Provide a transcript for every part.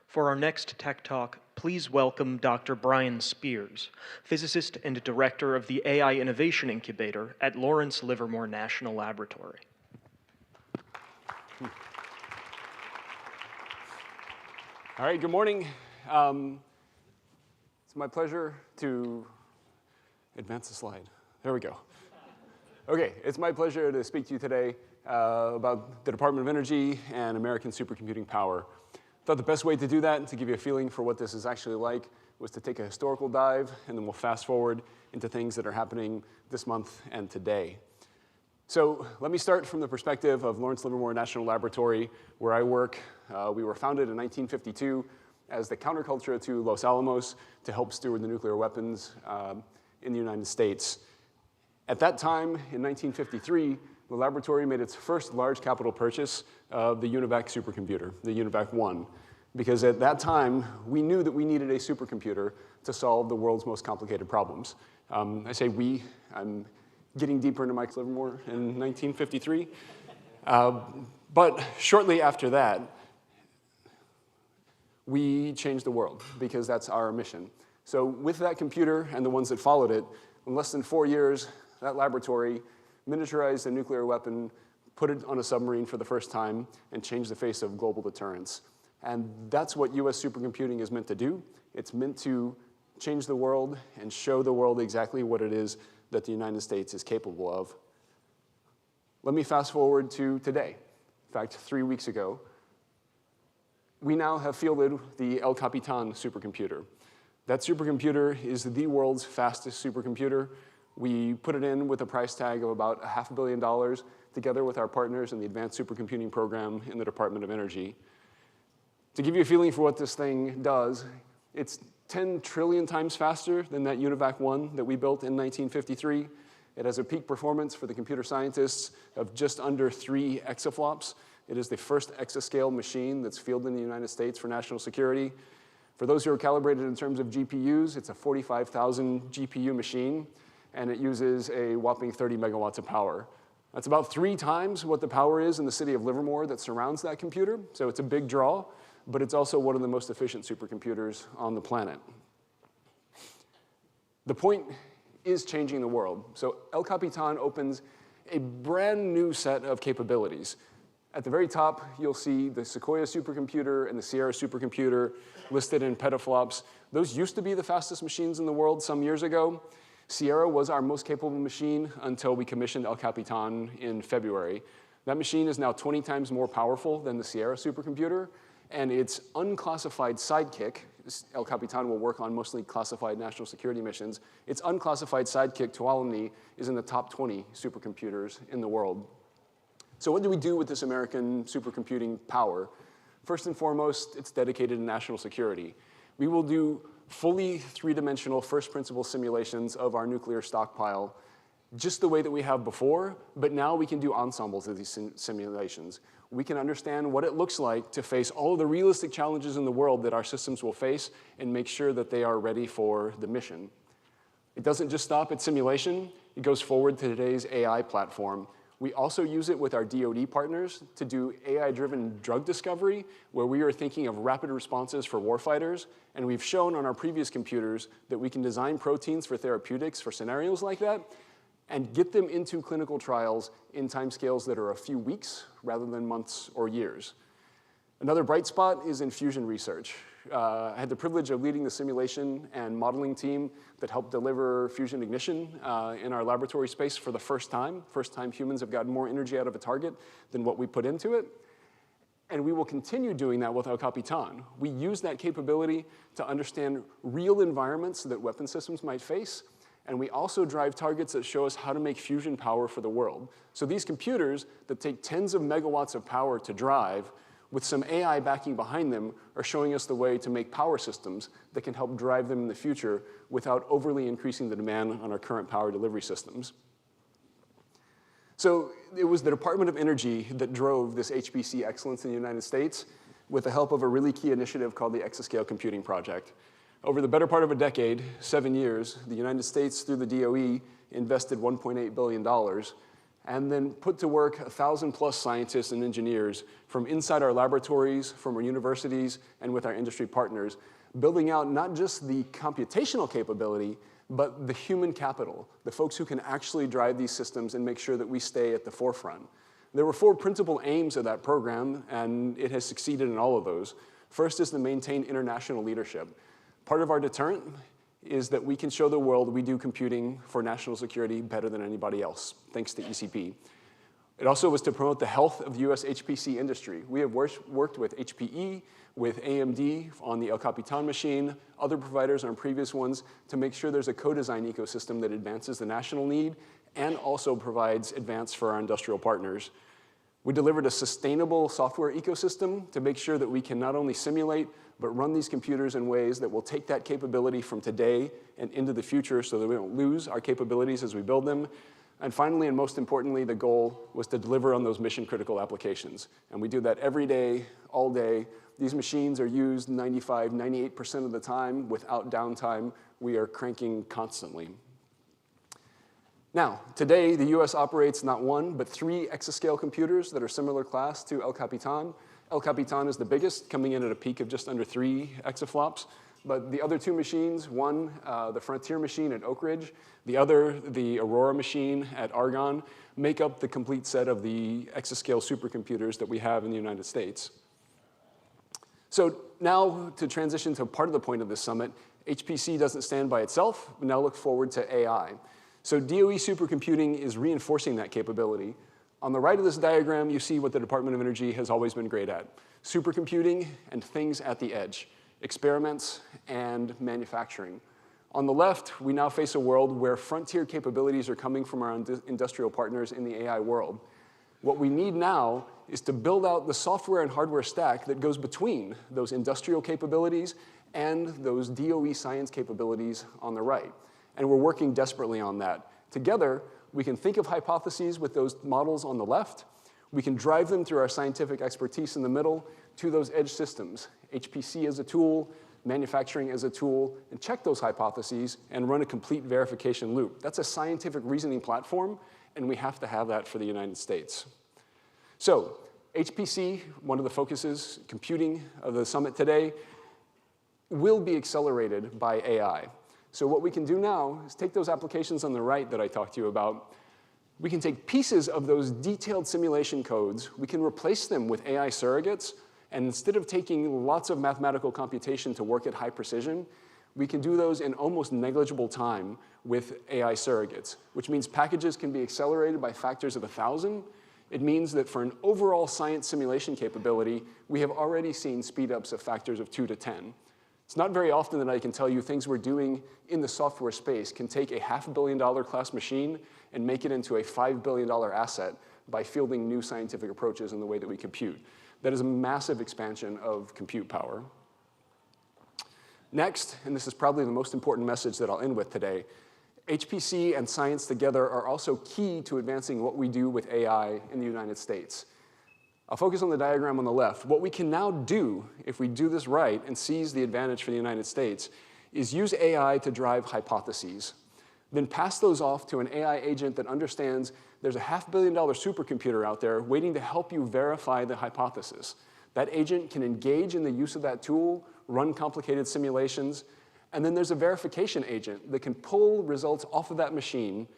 For our next Tech Talk, please welcome Dr. Brian Spears, physicist and director of the AI Innovation Incubator at Lawrence Livermore National Laboratory. All right, good morning. It's my pleasure to advance the slide. There we go. Okay, it's my pleasure to speak to you today about the Department of Energy and American supercomputing power. I thought the best way to do that, to give you a feeling for what this is actually like, was to take a historical dive, and then we'll fast forward into things that are happening this month and today. So let me start from the perspective of Lawrence Livermore National Laboratory, where I work. We were founded in 1952 as the counterculture to Los Alamos to help steward the nuclear weapons in the United States. At that time, in 1953, the laboratory made its first large capital purchase of the UNIVAC supercomputer, the UNIVAC 1, because at that time, we knew that we needed a supercomputer to solve the world's most complicated problems. I say we, I'm getting deeper into Mike Livermore in 1953. But shortly after that, we changed the world, because that's our mission. So with that computer and the ones that followed it, in less than 4 years, that laboratory miniaturized a nuclear weapon, put it on a submarine for the first time, and changed the face of global deterrence. And that's what US supercomputing is meant to do. It's meant to change the world and show the world exactly what it is that the United States is capable of. Let me fast forward to today. In fact, 3 weeks ago, we now have fielded the El Capitan supercomputer. That supercomputer is the world's fastest supercomputer. We put it in with a price tag of about $500 million, together with our partners in the Advanced Supercomputing Program in the Department of Energy. To give you a feeling for what this thing does, it's 10 trillion times faster than that UNIVAC 1 that we built in 1953. It has a peak performance for the computer scientists of just under 3 exaflops. It is the first exascale machine that's fielded in the United States for national security. For those who are calibrated in terms of GPUs, it's a 45,000 GPU machine, and it uses a whopping 30 megawatts of power. That's about 3 times what the power is in the city of Livermore that surrounds that computer, so it's a big draw, but it's also one of the most efficient supercomputers on the planet. The point is changing the world. So El Capitan opens a brand new set of capabilities. At the very top, you'll see the Sequoia supercomputer and the Sierra supercomputer listed in petaflops. Those used to be the fastest machines in the world some years ago. Sierra was our most capable machine until we commissioned El Capitan in February. That machine is now 20 times more powerful than the Sierra supercomputer, and its unclassified sidekick, El Capitan will work on mostly classified national security missions, its unclassified sidekick, Tuolumne, is in the top 20 supercomputers in the world. So what do we do with this American supercomputing power? First and foremost, it's dedicated to national security. We will do fully 3-dimensional first principle simulations of our nuclear stockpile, just the way that we have before, but now we can do ensembles of these simulations. We can understand what it looks like to face all of the realistic challenges in the world that our systems will face and make sure that they are ready for the mission. It doesn't just stop at simulation. It goes forward to today's AI platform. We also use it with our DoD partners to do AI-driven drug discovery, where we are thinking of rapid responses for warfighters, and we've shown on our previous computers that we can design proteins for therapeutics for scenarios like that, and get them into clinical trials in timescales that are a few weeks rather than months or years. Another bright spot is in fusion research. I had the privilege of leading the simulation and modeling team that helped deliver fusion ignition in our laboratory space for the first time. First time humans have gotten more energy out of a target than what we put into it. And we will continue doing that with El Capitan. We use that capability to understand real environments that weapon systems might face, and we also drive targets that show us how to make fusion power for the world. So these computers that take tens of megawatts of power to drive, with some AI backing behind them, are showing us the way to make power systems that can help drive them in the future without overly increasing the demand on our current power delivery systems. So it was the Department of Energy that drove this HPC excellence in the United States with the help of a really key initiative called the Exascale Computing Project. Over the better part of a decade, 7 years, the United States, through the DOE, invested $1.8 billion and then put to work 1,000+ scientists and engineers from inside our laboratories, from our universities, and with our industry partners, building out not just the computational capability, but the human capital, the folks who can actually drive these systems and make sure that we stay at the forefront. There were 4 principal aims of that program, and it has succeeded in all of those. First is to maintain international leadership. Part of our deterrent is that we can show the world we do computing for national security better than anybody else, thanks to ECP. It also was to promote the health of the US HPC industry. We have worked with HPE, with AMD on the El Capitan machine, other providers on previous ones, to make sure there's a co-design ecosystem that advances the national need and also provides advance for our industrial partners. We delivered a sustainable software ecosystem to make sure that we can not only simulate, but run these computers in ways that will take that capability from today and into the future so that we don't lose our capabilities as we build them. And finally, and most importantly, the goal was to deliver on those mission-critical applications. And we do that every day, all day. These machines are used 95, 98% of the time without downtime. We are cranking constantly. Now, today, the US operates not 1, but 3 exascale computers that are similar class to El Capitan. El Capitan is the biggest, coming in at a peak of just under 3 exaflops. But the other 2 machines, one, the Frontier machine at Oak Ridge, the other, the Aurora machine at Argonne, make up the complete set of the exascale supercomputers that we have in the United States. So now, to transition to part of the point of this summit, HPC doesn't stand by itself, but now look forward to AI. So DOE supercomputing is reinforcing that capability. On the right of this diagram, you see what the Department of Energy has always been great at: supercomputing and things at the edge, experiments and manufacturing. On the left, we now face a world where frontier capabilities are coming from our industrial partners in the AI world. What we need now is to build out the software and hardware stack that goes between those industrial capabilities and those DOE science capabilities on the right. And we're working desperately on that. Together, we can think of hypotheses with those models on the left. We can drive them through our scientific expertise in the middle to those edge systems, HPC as a tool, manufacturing as a tool, and check those hypotheses and run a complete verification loop. That's a scientific reasoning platform, and we have to have that for the United States. So HPC, one of the focuses, computing of the summit today, will be accelerated by AI. So what we can do now is take those applications on the right that I talked to you about. We can take pieces of those detailed simulation codes, we can replace them with AI surrogates, and instead of taking lots of mathematical computation to work at high precision, we can do those in almost negligible time with AI surrogates, which means packages can be accelerated by factors of 1,000. It means that for an overall science simulation capability, we have already seen speedups of factors of 2 to 10. It's not very often that I can tell you things we're doing in the software space can take a $500 million class machine and make it into a $5 billion asset by fielding new scientific approaches in the way that we compute. That is a massive expansion of compute power. Next, and this is probably the most important message that I'll end with today, HPC and science together are also key to advancing what we do with AI in the United States. I'll focus on the diagram on the left. What we can now do, if we do this right and seize the advantage for the United States, is use AI to drive hypotheses. Then pass those off to an AI agent that understands there's a $500 million supercomputer out there waiting to help you verify the hypothesis. That agent can engage in the use of that tool, run complicated simulations, and then there's a verification agent that can pull results off of that machine,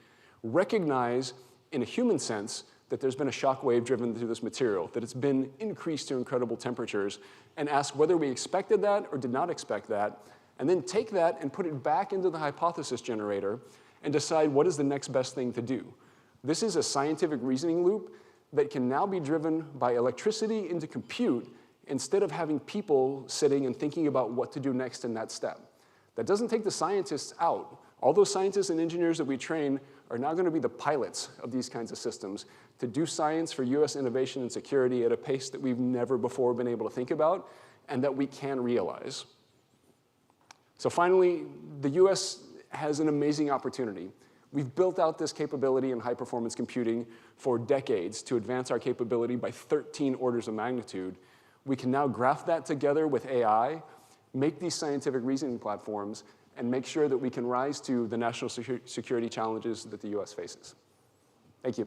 recognize in a human sense that there's been a shock wave driven through this material, that it's been increased to incredible temperatures, and ask whether we expected that or did not expect that, and then take that and put it back into the hypothesis generator and decide what is the next best thing to do. This is a scientific reasoning loop that can now be driven by electricity into compute instead of having people sitting and thinking about what to do next in that step. That doesn't take the scientists out. All those scientists and engineers that we train are now going to be the pilots of these kinds of systems to do science for US innovation and security at a pace that we've never before been able to think about and that we can realize. So finally, the US has an amazing opportunity. We've built out this capability in high-performance computing for decades to advance our capability by 13 orders of magnitude. We can now graph that together with AI, make these scientific reasoning platforms, and make sure that we can rise to the national security challenges that the US faces. Thank you.